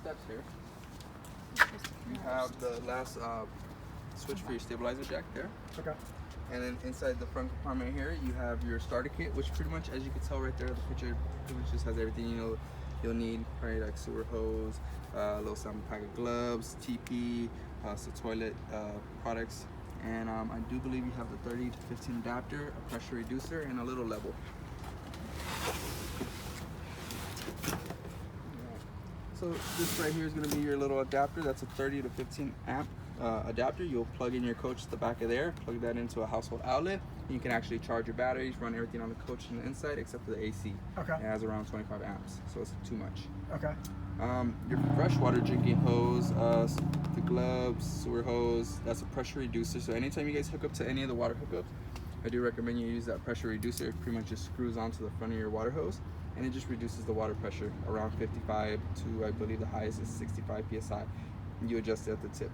steps here. You have the last switch for your stabilizer jack there. Okay. And then inside the front compartment here, you have your starter kit, which pretty much, as you can tell right there, the picture pretty much just has everything you'll need, right? Like sewer hose, a little sample pack of gloves, TP, some toilet products, and I do believe you have the 30 to 15 adapter, a pressure reducer, and a little level. So this right here is going to be your little adapter. That's a 30 to 15 amp adapter. You'll plug in your coach at the back of there, plug that into a household outlet, and you can actually charge your batteries, run everything on the coach on the inside except for the AC. Okay. It has around 25 amps, so it's too much. Okay. Your freshwater drinking hose, the gloves, sewer hose, that's a pressure reducer. So anytime you guys hook up to any of the water hookups, I do recommend you use that pressure reducer. It pretty much just screws onto the front of your water hose, and it just reduces the water pressure around 55 to, I believe the highest is 65 psi. And you adjust it at the tip,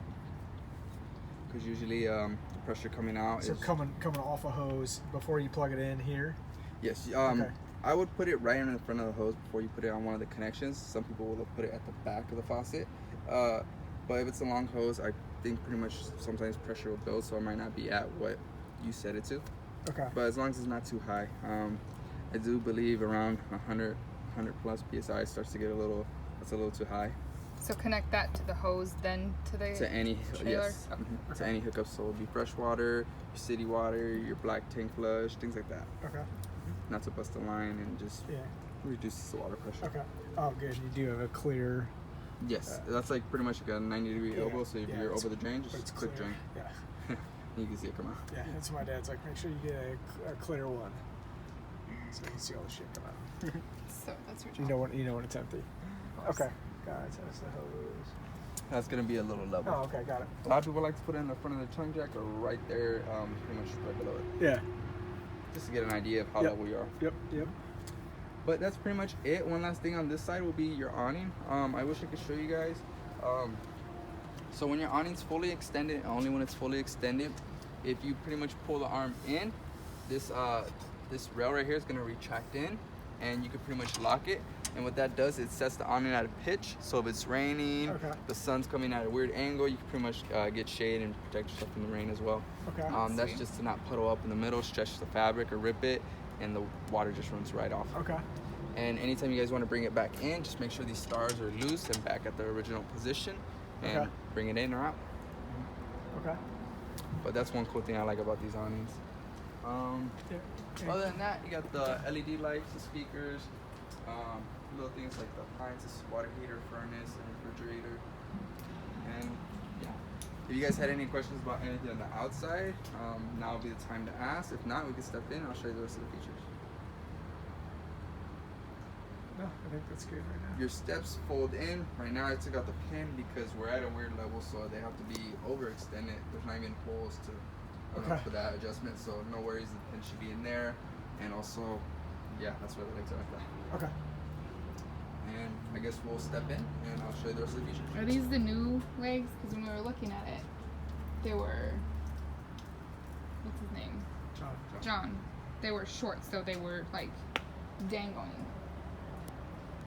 because usually the pressure coming out so is coming off a hose before you plug it in here. Yes. Okay. I would put it right in the front of the hose before you put it on one of the connections. Some people will put it at the back of the faucet. But if it's a long hose, I think pretty much sometimes pressure will build, so it might not be at what you set it to. Okay. But as long as it's not too high, I do believe around 100 plus psi starts to get a little too high. So connect that to the hose, then to the any trailer? yes, to any hookups. So it'll be fresh water, your city water, your black tank flush, things like that. Okay. Not to bust the line and just reduces the water pressure. Okay. Oh, good. You do have a clear. Yes, that's like pretty much like a 90-degree elbow. So if you're over the drain, just click drain. Yeah. You can see it come out. Yeah, that's my dad's like, make sure you get a clear one, so you can see all the shit come out. So that's your job. You know when it's empty. Okay. Guys, that's the hose. That's gonna be a little level. Oh, okay, got it. A lot of people like to put it in the front of the trunk jack or right there, pretty much right below it. Yeah. Just to get an idea of how level you are. Yep. But that's pretty much it. One last thing on this side will be your awning. I wish I could show you guys. So when your awning's fully extended, only when it's fully extended, if you pretty much pull the arm in, this rail right here is gonna retract in, and you can pretty much lock it. And what that does, it sets the awning at a pitch. So if it's raining, the sun's coming at a weird angle, you can pretty much get shade and protect yourself from the rain as well. Okay. That's just to not puddle up in the middle, stretch the fabric or rip it, and the water just runs right off. Okay. And anytime you guys want to bring it back in, just make sure these stars are loose and back at their original position, and bring it in or out. Okay. But that's one cool thing I like about these awnings. Other than that, you got the LED lights, the speakers, little things like the appliances, water heater, furnace, and refrigerator. And yeah, if you guys had any questions about anything on the outside, now would be the time to ask. If not, we can step in and I'll show you the rest of the features. No, I think that's good right now. Your steps fold in. Right now I took out the pin because we're at a weird level, so they have to be overextended. There's not even holes to for that adjustment, so no worries, the pin should be in there. And also, yeah, that's where the legs are like that. Okay. And I guess we'll step in and I'll show you the rest of the features. Are these the new legs? Because when we were looking at it, they were, what's his name? John. John. They were short, so they were like dangling.